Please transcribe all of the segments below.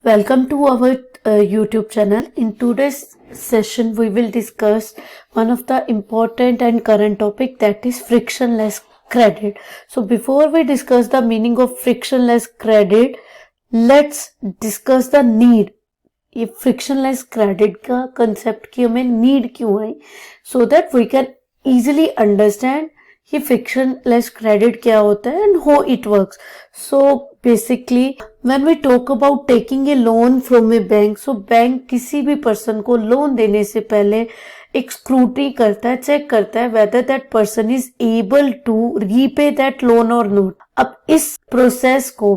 Welcome to our YouTube channel. In today's session, we will discuss one of the important and current topic, that is frictionless credit. So before we discuss the meaning of frictionless credit, let's discuss the need. ये frictionless credit का concept की हमें need क्यों आई, so that we can easily understand ये frictionless credit क्या होता है and how it works. So basically when we talk about taking a loan from a bank, so bank किसी भी person को loan देने से पहले एक स्क्रूटनी करता है, चेक करता है whether that person is able to repay that loan or not. अब इस प्रोसेस को,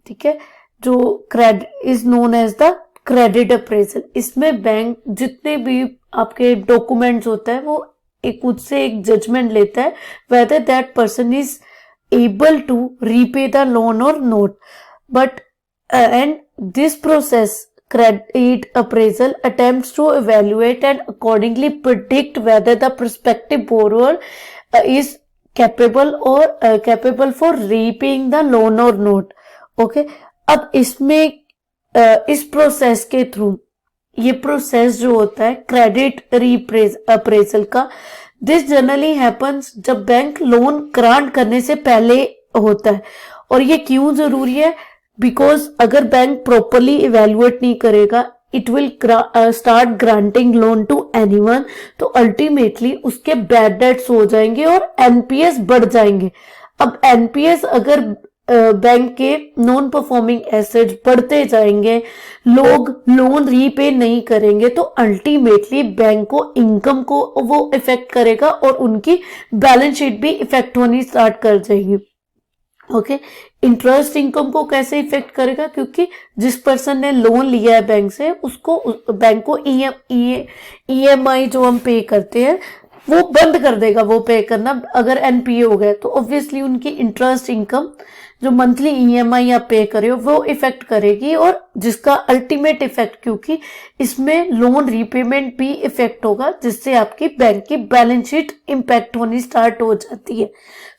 ठीक है, जो credit is known as the credit appraisal, इसमें बैंक जितने भी आपके डॉक्यूमेंट्स होता है वो एक उससे एक जजमेंट लेता है whether that person is able to repay the loan or not. But and this process, credit appraisal, attempts to evaluate and accordingly predict whether the prospective borrower is capable for repaying the loan or not. Okay, अब इसमें इस process के through, ये process जो होता है credit appraisal का, this generally happens जब बैंक लोन ग्रांट करने से पहले होता है. और ये क्यों जरूरी है? बिकॉज अगर बैंक प्रॉपरली इवेल्युएट नहीं करेगा, it will start granting loan to anyone, तो अल्टीमेटली उसके बैड डेट्स हो जाएंगे और एनपीएस बढ़ जाएंगे. अब एनपीएस अगर बैंक के नॉन परफॉर्मिंग एसेट्स बढ़ते जाएंगे, लोग लोन रीपे नहीं करेंगे, तो अल्टीमेटली बैंक को इनकम को वो इफेक्ट करेगा और उनकी बैलेंस शीट भी इफेक्ट होनी स्टार्ट कर जाएगी. ओके, इंटरेस्ट इनकम को कैसे इफेक्ट करेगा? क्योंकि जिस पर्सन ने लोन लिया है बैंक से, उसको बैंक को ईएमआई जो हम पे करते हैं वो बंद कर देगा वो पे करना. अगर एनपीए हो गया तो ऑब्वियसली उनकी इंटरेस्ट इनकम जो मंथली ईएमआई आप पे करे हो वो इफेक्ट करेगी, और जिसका अल्टीमेट इफेक्ट, क्योंकि इसमें लोन रीपेमेंट भी इफेक्ट होगा, जिससे आपकी बैंक की बैलेंस शीट इंपैक्ट होनी स्टार्ट हो जाती है.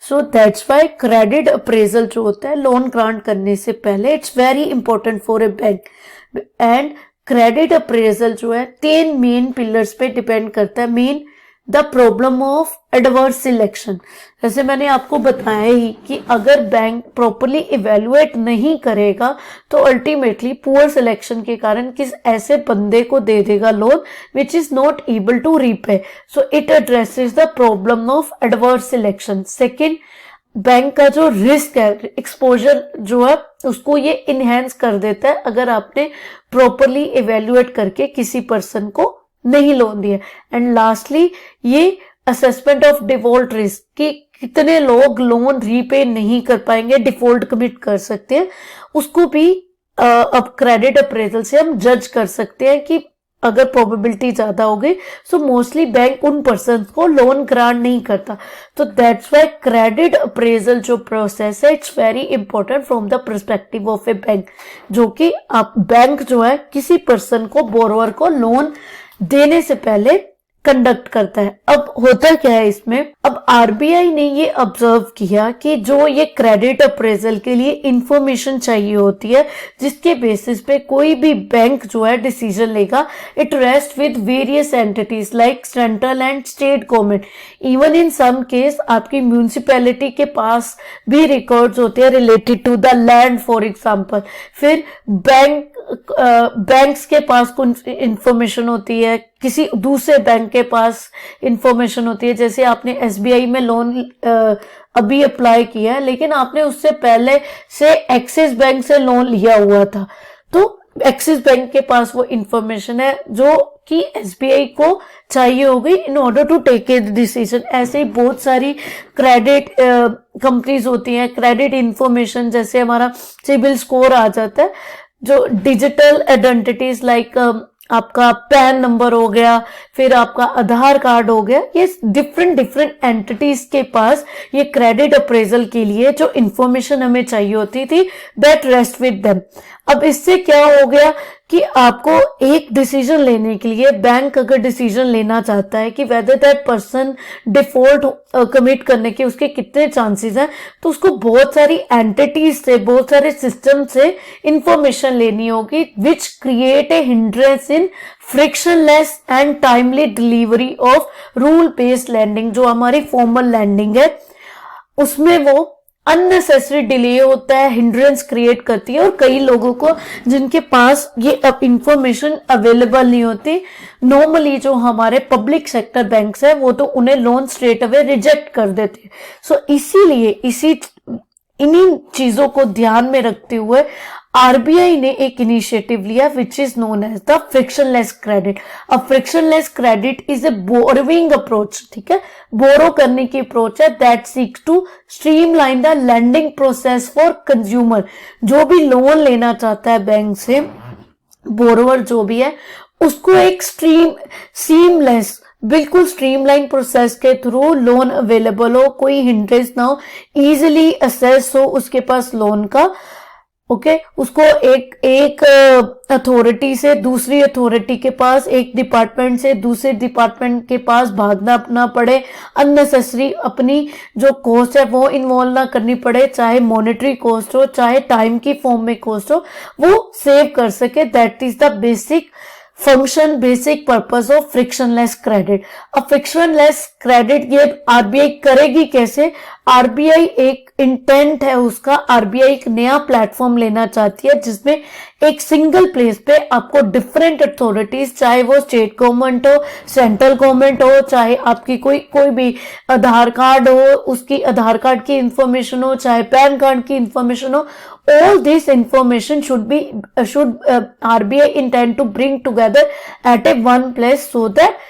So that's why credit appraisal जो होता है लोन ग्रांट करने से पहले, it's very important for a bank. And credit appraisal जो है 3 मेन पिलर्स पे डिपेंड करता है. Main, the problem of adverse selection. जैसे मैंने आपको बताया ही कि अगर बैंक प्रॉपरली इवेल्युएट नहीं करेगा तो अल्टीमेटली पुअर सिलेक्शन के कारण किस ऐसे बंदे को दे देगा loan which is not able to repay. So it addresses the problem of adverse selection. Second, bank का जो रिस्क है, एक्सपोजर जो है, उसको ये इनहेंस कर देता है अगर आपने प्रॉपरली इवेल्युएट करके किसी पर्सन को नहीं लोन दिया. एंड लास्टली, ये असेसमेंट ऑफ डिफॉल्ट रिस्क, कि कितने लोग लोन रीपे नहीं कर पाएंगे, डिफॉल्ट कमिट कर सकते हैं, उसको भी अब क्रेडिट अप्रेजल से हम जज कर सकते हैं कि अगर प्रोबेबिलिटी ज्यादा हो गई, सो मोस्टली बैंक उन पर्सन को लोन ग्रांट नहीं करता. तो दैट्स व्हाई क्रेडिट अप्रेजल जो प्रोसेस है, it's very important from the perspective of A bank, जो कि आप बैंक जो है किसी पर्सन को, बोरोवर को लोन देने से पहले कंडक्ट करता है. अब होता क्या है इसमें, अब आरबीआई ने ये ऑब्जर्व किया कि जो ये क्रेडिट अप्रेजल के लिए इंफॉर्मेशन चाहिए होती है, जिसके बेसिस पे कोई भी बैंक जो है डिसीजन लेगा, it rest with various entities like central and state government. Even in some case आपकी म्यूनिसिपैलिटी के पास भी रिकॉर्ड्स होते हैं related to the land, for example. फिर बैंक्स के पास कुछ इंफॉर्मेशन होती है, किसी दूसरे बैंक के पास इंफॉर्मेशन होती है. जैसे आपने एसबीआई में लोन अभी अप्लाई किया है, लेकिन आपने उससे पहले से एक्सिस बैंक से लोन लिया हुआ था, तो एक्सिस बैंक के पास वो इंफॉर्मेशन है जो कि एसबीआई को चाहिए होगी in order to take a decision. ऐसे ही बहुत सारी क्रेडिट कंपनीज होती हैं, क्रेडिट इंफॉर्मेशन, जैसे हमारा सिबिल स्कोर आ जाता है, जो डिजिटल आइडेंटिटीज लाइक आपका पैन नंबर हो गया, फिर आपका आधार कार्ड हो गया, ये डिफरेंट एंटिटीज के पास ये क्रेडिट अप्रेजल के लिए जो इंफॉर्मेशन हमें चाहिए होती थी, दैट रेस्ट विद देम. अब इससे क्या हो गया कि आपको एक डिसीजन लेने के लिए बैंक अगर डिसीजन लेना चाहता है कि whether that person default commit करने के उसके कितने चांसेस हैं, तो उसको बहुत सारी एंटिटीज से, बहुत सारे सिस्टम से इंफॉर्मेशन लेनी होगी, which create a hindrance in frictionless and timely delivery of rule based lending. जो हमारी फॉर्मल लैंडिंग है उसमें वो अननेसेसरी डिले होता है, हिंड्रेंस क्रिएट करती है, और कई लोगों को जिनके पास ये अब इंफॉर्मेशन अवेलेबल नहीं होती, नॉर्मली जो हमारे पब्लिक सेक्टर बैंक्स है वो तो उन्हें लोन स्ट्रेट अवे रिजेक्ट कर देते। सो इसीलिए इन्हीं चीजों को ध्यान में रखते हुए आरबीआई ने एक इनिशिएटिव लिया which is known as the frictionless credit. अब frictionless credit is a borrowing approach, ठीक है, बोरो करने की अप्रोच है that seeks to streamline the lending process for consumer. जो भी लोन लेना चाहता है बैंक से, बोरोवर जो भी है, उसको एक सीमलेस, बिल्कुल स्ट्रीमलाइन प्रोसेस के थ्रू लोन अवेलेबल हो, कोई हिंड्रेंस ना हो, इजीली असेस हो उसके पास लोन का। ओके, उसको एक अथॉरिटी से दूसरी अथॉरिटी के पास, एक डिपार्टमेंट से दूसरे डिपार्टमेंट के पास भागना ना पड़े, अननेसेसरी अपनी जो कॉस्ट है वो इन्वॉल्व ना करनी पड़े, चाहे मॉनेटरी कॉस्ट हो चाहे टाइम की फॉर्म में कॉस्ट हो, वो सेव कर सके। That is the basic function, basic purpose of frictionless credit. अब फ्रिक्शनलेस क्रेडिट ये आरबीआई करेगी कैसे? आरबीआई एक इंटेंट है उसका, आरबीआई एक नया प्लेटफॉर्म लेना चाहती है जिसमें एक सिंगल प्लेस पे आपको डिफरेंट अथॉरिटीज, चाहे वो स्टेट गवर्नमेंट हो, सेंट्रल गवर्नमेंट हो, चाहे आपकी कोई भी आधार कार्ड हो, उसकी आधार कार्ड की इंफॉर्मेशन हो, चाहे पैन कार्ड की इंफॉर्मेशन हो, all this information should RBI intend to bring together at a one place so that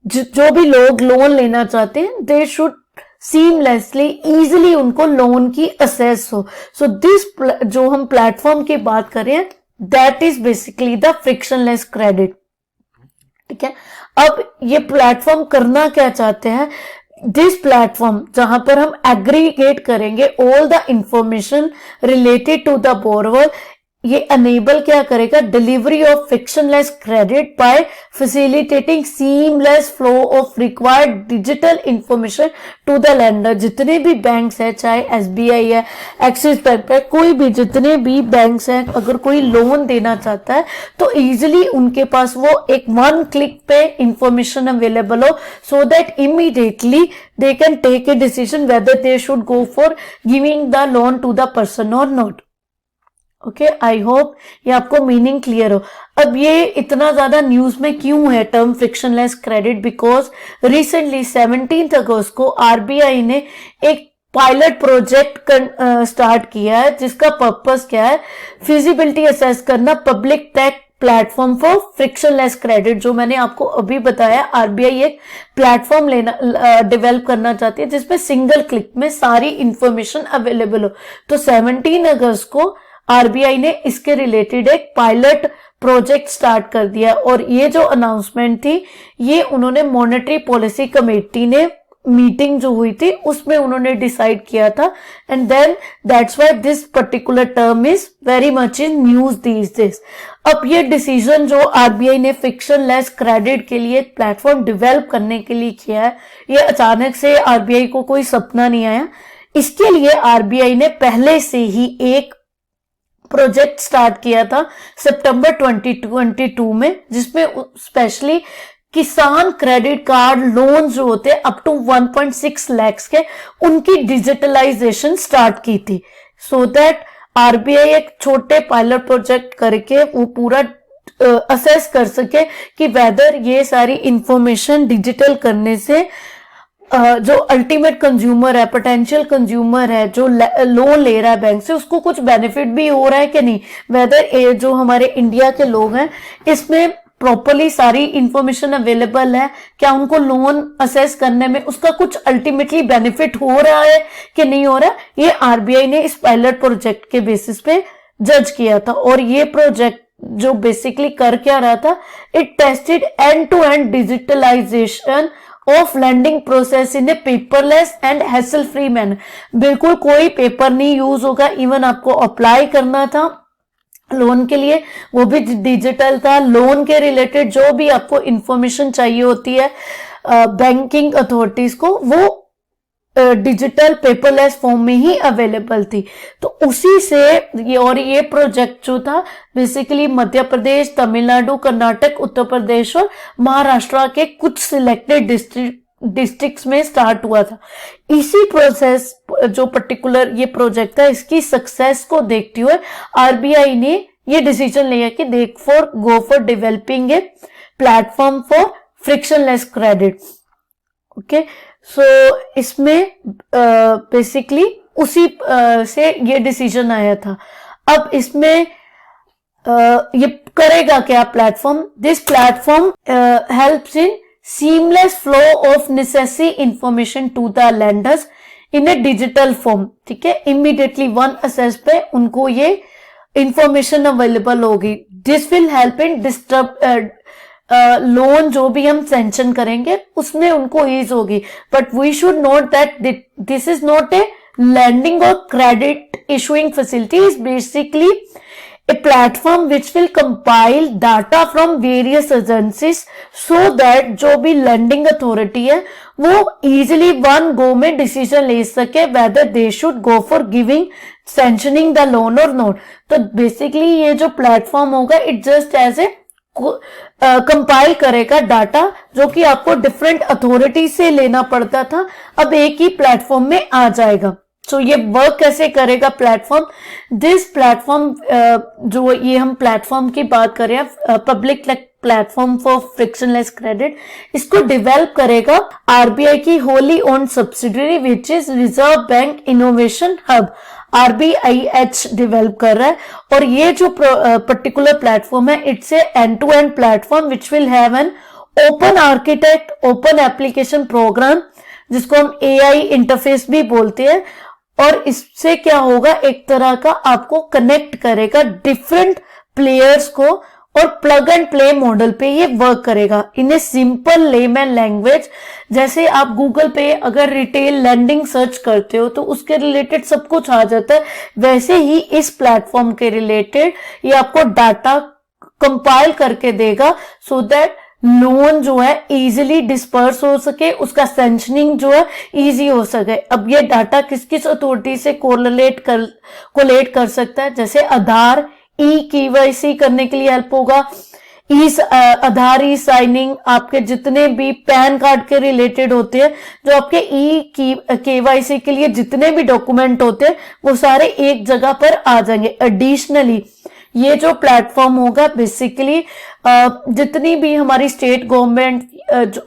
जो भी लोग लोन लेना चाहते हैं they should seamlessly easily उनको लोन की असेस हो। सो दिस जो हम प्लेटफॉर्म की बात करें that is basically the frictionless credit, ठीक है। अब ये प्लेटफॉर्म करना क्या चाहते हैं? दिस प्लेटफॉर्म जहां पर हम एग्रीगेट करेंगे all the information related to the borrower, ये अनेबल क्या करेगा? Delivery of frictionless credit by facilitating seamless flow of required digital information to the lender. जितने भी बैंक्स है, चाहे एसबीआई है, एक्सिस बैंक है, कोई भी जितने भी बैंक्स हैं, अगर कोई लोन देना चाहता है तो इजीली उनके पास वो एक वन क्लिक पे इंफॉर्मेशन अवेलेबल हो, so that immediately they can take a decision whether they should go for giving the loan to the person और नॉट। ओके, आई होप ये आपको मीनिंग क्लियर हो। अब ये इतना ज्यादा न्यूज में क्यों है term frictionless credit? Because recently 17 अगस्त को आरबीआई ने एक पायलट प्रोजेक्ट स्टार्ट किया है जिसका पर्पस क्या है? फिजिबिलिटी असेस करना public take platform for frictionless credit. जो मैंने आपको अभी बताया, आरबीआई एक प्लेटफॉर्म डेवलप करना चाहती है जिसमें सिंगल क्लिक में सारी इंफॉर्मेशन अवेलेबल हो। तो 17 अगस्त को आरबीआई ने इसके रिलेटेड एक पायलट प्रोजेक्ट स्टार्ट कर दिया, और ये जो अनाउंसमेंट थी ये उन्होंने मॉनेटरी पॉलिसी कमेटी ने मीटिंग जो हुई थी उसमें उन्होंने डिसाइड किया था, and then that's why this particular term is very much in news these days. अब ये डिसीजन जो आरबीआई ने फ्रिक्शनलेस क्रेडिट के लिए एक प्लेटफॉर्म डेवलप करने के लिए किया है, ये अचानक से आरबीआई को कोई सपना नहीं आया। इसके लिए आरबीआई ने पहले से ही एक प्रोजेक्ट स्टार्ट किया था सितंबर 2022 में, जिसमें स्पेशली किसान क्रेडिट कार्ड लोन जो होते हैं अप टू 1.6 लाख के, उनकी डिजिटलाइजेशन स्टार्ट की थी, सो दैट आरबीआई एक छोटे पायलट प्रोजेक्ट करके वो पूरा असेस कर सके कि वेदर ये सारी इंफॉर्मेशन डिजिटल करने से जो अल्टीमेट कंज्यूमर है, पोटेंशियल कंज्यूमर है, जो लोन ले रहा है बैंक से, उसको कुछ बेनिफिट भी हो रहा है कि नहीं, वेदर जो हमारे इंडिया के लोग हैं इसमें प्रॉपरली सारी इंफॉर्मेशन अवेलेबल है, क्या उनको लोन असेस करने में उसका कुछ अल्टीमेटली बेनिफिट हो रहा है कि नहीं हो रहा। ये आरबीआई ने इस पायलट प्रोजेक्ट के बेसिस पे जज किया था, और ये प्रोजेक्ट जो बेसिकली कर क्या रहा था, it tested end to end digitalisation of lending process in a paperless and hassle free manner. बिल्कुल कोई पेपर नहीं यूज होगा, इवन आपको अप्लाई करना था लोन के लिए, वो भी डिजिटल था। लोन के रिलेटेड जो भी आपको इंफॉर्मेशन चाहिए होती है बैंकिंग अथॉरिटीज को, वो डिजिटल पेपरलेस फॉर्म में ही अवेलेबल थी। तो उसी से ये प्रोजेक्ट जो था बेसिकली मध्य प्रदेश, तमिलनाडु, कर्नाटक, उत्तर प्रदेश और महाराष्ट्र के कुछ सिलेक्टेड डिस्ट्रिक्ट्स में स्टार्ट हुआ था। इसी प्रोसेस जो पर्टिकुलर ये प्रोजेक्ट था, इसकी सक्सेस को देखते हुए आरबीआई ने ये डिसीजन लिया कि go for developing a platform for frictionless credit. Okay, so इसमें बेसिकली उसी से ये डिसीजन आया था। अब इसमें ये करेगा क्या platform? This platform helps in seamless flow of necessary information to the lenders in a digital form। ठीक है, immediately one access पे उनको ये information available होगी। This will help in loan जो भी हम सैंक्शन करेंगे उसमें उनको ईज होगी। But we should note that this is not a lending or credit issuing facility, is basically a platform which will compile data from various agencies so that जो भी lending authority है वो easily one go में decision ले सके whether they should go for giving sanctioning the loan or not। तो basically ये जो platform होगा it just as a compile करेगा डाटा जो कि आपको डिफरेंट अथॉरिटी से लेना पड़ता था, अब एक ही प्लेटफॉर्म में आ जाएगा। सो ये वर्क कैसे करेगा प्लेटफॉर्म? दिस प्लेटफॉर्म जो ये हम प्लेटफॉर्म की बात कर रहे हैं, public platform for frictionless credit, इसको डेवलप करेगा आरबीआई की wholly owned subsidiary which is Reserve Bank Innovation Hub, RBIH develop कर रहा है। और ये जो पर्टिकुलर प्लेटफॉर्म है it's a end to end platform which will have an open architect, open application program, जिसको हम AI इंटरफेस भी बोलते हैं। और इससे क्या होगा, एक तरह का आपको कनेक्ट करेगा डिफरेंट प्लेयर्स को, और प्लग एंड प्ले मॉडल पे ये वर्क करेगा इन ए सिंपल लेमैन लैंग्वेज। जैसे आप गूगल पे अगर रिटेल लैंडिंग सर्च करते हो तो उसके रिलेटेड सब कुछ आ जाता है, वैसे ही इस प्लेटफॉर्म के रिलेटेड ये आपको डाटा कंपाइल करके देगा सो दैट लोन जो है इजीली डिस्पर्स हो सके, उसका सैंक्शनिंग जो है इजी हो सके। अब ये डाटा किस किस अथॉरिटी से कोलेट कर सकता है? जैसे आधार, KYC करने के लिए हेल्प होगा, आधार ई साइनिंग, आपके जितने भी पैन कार्ड के रिलेटेड होते हैं, जो आपके KYC के लिए जितने भी डॉक्यूमेंट होते हैं वो सारे एक जगह पर आ जाएंगे। एडिशनली ये जो प्लेटफॉर्म होगा बेसिकली जितनी भी हमारी स्टेट गवर्नमेंट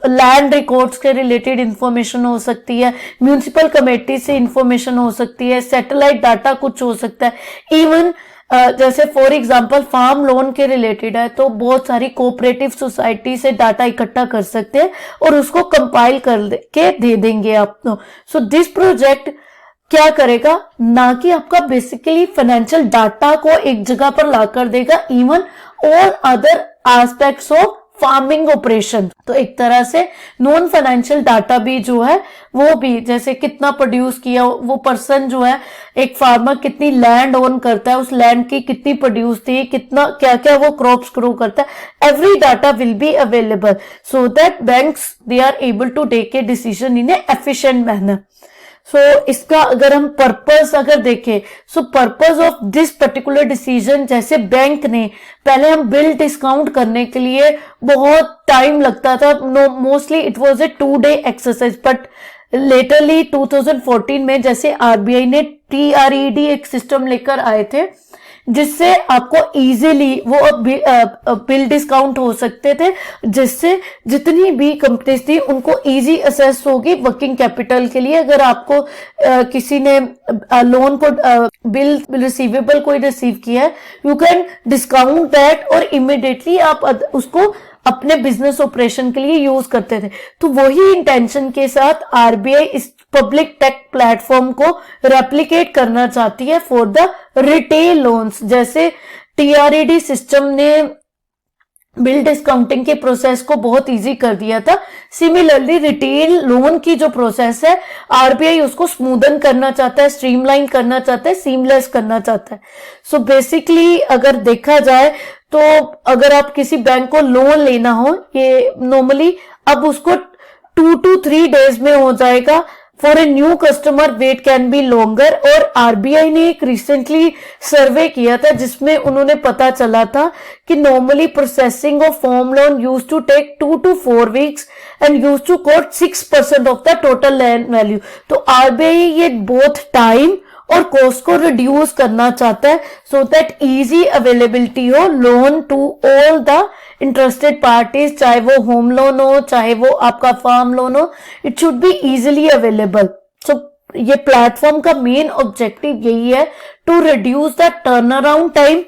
लैंड रिकॉर्ड्स के रिलेटेड इंफॉर्मेशन हो सकती है, म्यूनिसिपल कमेटी से इंफॉर्मेशन हो सकती है, सैटेलाइट डाटा कुछ हो सकता है, इवन जैसे फॉर एग्जांपल फार्म लोन के रिलेटेड है तो बहुत सारी कोऑपरेटिव सोसाइटी से डाटा इकट्ठा कर सकते हैं और उसको कंपाइल के दे देंगे आपको। सो दिस प्रोजेक्ट क्या करेगा, ना कि आपका बेसिकली फाइनेंशियल डाटा को एक जगह पर ला कर देगा, even all other aspects of farming operation. तो एक तरह से नॉन फाइनेंशियल डाटा भी जो है वो भी, जैसे कितना प्रोड्यूस किया वो पर्सन जो है, एक फार्मर कितनी लैंड ओन करता है, उस लैंड की कितनी प्रोड्यूस थी, कितना क्या क्या वो क्रॉप्स ग्रो करता है, every data will be available so that banks they are able to take a decision in a efficient manner. So इसका अगर हम पर्पस अगर देखें, so purpose of this particular decision, जैसे बैंक ने पहले हम बिल डिस्काउंट करने के लिए बहुत टाइम लगता था, mostly it was a 2 day exercise, but latterly 2014 में जैसे आरबीआई ने TRED एक सिस्टम लेकर आए थे जिससे आपको इजीली वो बिल डिस्काउंट हो सकते थे, जिससे जितनी भी कंपनीज थी उनको इजी असेस होगी वर्किंग कैपिटल के लिए। अगर आपको किसी ने लोन को बिल रिसीवेबल कोई रिसीव किया है, यू कैन डिस्काउंट दैट और इमिडिएटली आप उसको अपने बिजनेस ऑपरेशन के लिए यूज करते थे। तो वही इंटेंशन के साथ आरबीआई इस पब्लिक टेक प्लेटफॉर्म को रेप्लिकेट करना चाहती है फॉर द रिटेल लोन्स। जैसे TRED सिस्टम ने बिल डिस्काउंटिंग के प्रोसेस को बहुत इजी कर दिया था। सिमिलरली रिटेल लोन की जो प्रोसेस है आरबीआई उसको स्मूदन करना चाहता है, स्ट्रीमलाइन करना चाहता है, सीमलेस करना चाहता है। सो बेसिकली अगर देखा जाए तो अगर आप किसी बैंक को लोन लेना हो, ये नॉर्मली अब उसको 2 to 3 days में हो जाएगा। For a new customer wait can be longer. और आरबीआई ने एक रिसेंटली सर्वे किया था जिसमें उन्होंने पता चला था कि normally processing of home loan used to take 2 to 4 weeks and used to quote 6% of the total land value. तो आरबीआई ये बोथ टाइम और कॉस्ट को रिड्यूस करना चाहता है सो दैट इजी अवेलेबिलिटी हो loan to all the interested parties, चाहे वो होम लोन हो चाहे वो आपका फार्म लोन हो, it should be easily available. So ये प्लेटफॉर्म का मेन ऑब्जेक्टिव यही है to reduce the turnaround time,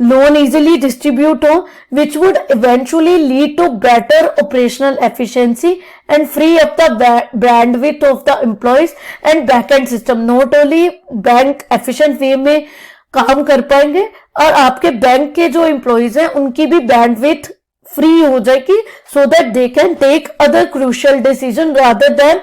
loan easily distribute हो, which would eventually lead to better operational efficiency and free up the bandwidth of the employees and backend system. Not only bank efficient way में काम कर पाएंगे और आपके bank के जो employees हैं उनकी भी बैंडविथ फ्री हो जाएगी so that they can take other crucial decision rather than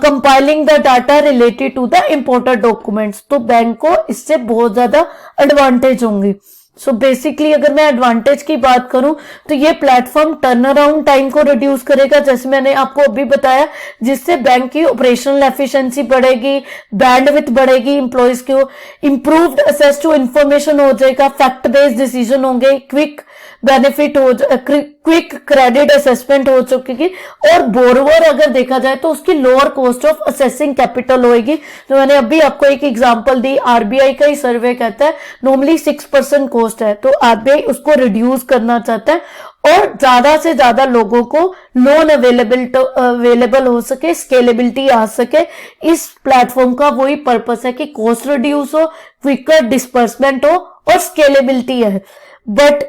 compiling the data related to the important documents. तो बैंक को इससे बहुत ज्यादा एडवांटेज होंगे। सो बेसिकली अगर मैं एडवांटेज की बात करूं तो ये प्लेटफॉर्म टर्न अराउंड टाइम को रिड्यूस करेगा, जैसे मैंने आपको अभी बताया, जिससे बैंक की ऑपरेशनल एफिशिएंसी बढ़ेगी, बैंडविड्थ बढ़ेगी, एम्प्लॉइज को इंप्रूव्ड एक्सेस टू इंफॉर्मेशन हो जाएगा, फैक्ट बेस्ड डिसीजन होंगे, क्विक बेनिफिट हो, क्विक क्रेडिट असेसमेंट हो चुकेगी और बोरोवर अगर देखा जाए तो उसकी lower cost of assessing capital होगी। तो मैंने अभी आपको एक एग्जांपल दी, आरबीआई का ही सर्वे कहता है नॉर्मली 6% कॉस्ट है, तो आरबीआई उसको रिड्यूस करना चाहता है और ज्यादा से ज्यादा लोगों को लोन अवेलेबल हो सके, स्केलेबिलिटी आ सके। इस प्लेटफॉर्म का वही पर्पस है कि कॉस्ट रिड्यूस हो, क्विकर डिस्पर्समेंट हो और स्केलेबिलिटी है। But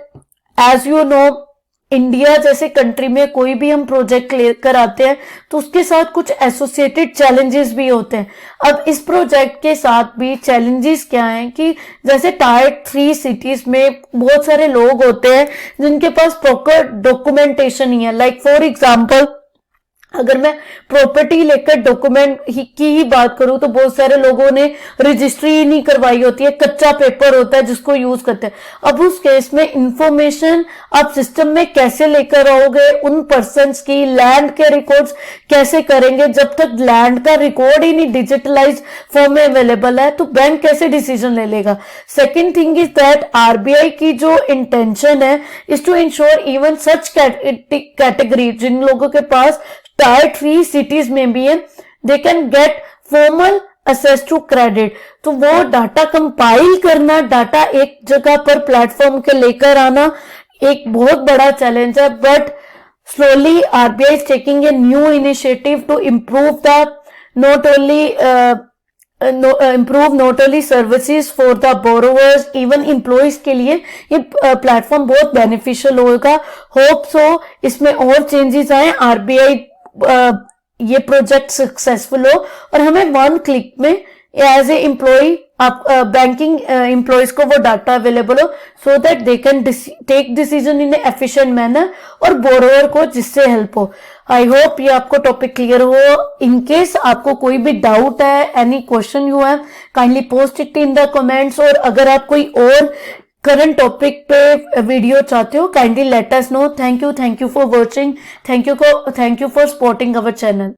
as you know India जैसे कंट्री में कोई भी हम प्रोजेक्ट लेकर आते हैं तो उसके साथ कुछ एसोसिएटेड चैलेंजेस भी होते हैं। अब इस प्रोजेक्ट के साथ भी चैलेंजेस क्या हैं कि जैसे टायर 3 सिटीज में बहुत सारे लोग होते हैं जिनके पास प्रॉपर डॉक्यूमेंटेशन नहीं है। लाइक फॉर एग्जांपल अगर मैं प्रॉपर्टी लेकर डॉक्यूमेंट की ही बात करूं तो बहुत सारे लोगों ने रजिस्ट्री ही नहीं करवाई होती है, कच्चा पेपर होता है जिसको यूज करते हैं। अब उस केस में इंफॉर्मेशन आप सिस्टम में कैसे लेकर आओगे, उन पर्सन्स की लैंड के रिकॉर्ड्स कैसे करेंगे, जब तक लैंड का रिकॉर्ड ही नहीं डिजिटलाइज फॉर्म में अवेलेबल है तो बैंक कैसे डिसीजन ले लेगा। Second thing is that RBI की जो इंटेंशन है is to ensure even such category जिन लोगों के पास टायर 3 सिटीज में भी है, they can get formal access to credit. तो वो डाटा कंपाइल करना, डाटा एक जगह पर प्लेटफॉर्म के लेकर आना एक बहुत बड़ा चैलेंज है। But slowly RBI is taking a new initiative to improve the not only services for the borrowers, even employees के लिए ये प्लेटफॉर्म बहुत बेनिफिशियल होगा। होप सो इसमें और चेंजेस आए, आरबीआई ये प्रोजेक्ट सक्सेसफुल हो और हमें 1 क्लिक में एज ए एम्प्लॉय आप बैंकिंग एम्प्लॉयज को वो डाटा अवेलेबल हो so that they can take decision in efficient manner और बोरोवर को जिससे हेल्प हो। आई होप ये आपको टॉपिक क्लियर हो। इन केस आपको कोई भी डाउट है, any question you have, kindly post it in the comments. और अगर आप कोई और करंट टॉपिक पे वीडियो चाहते हो kindly let us know. Thank you for watching, thank you for supporting our channel.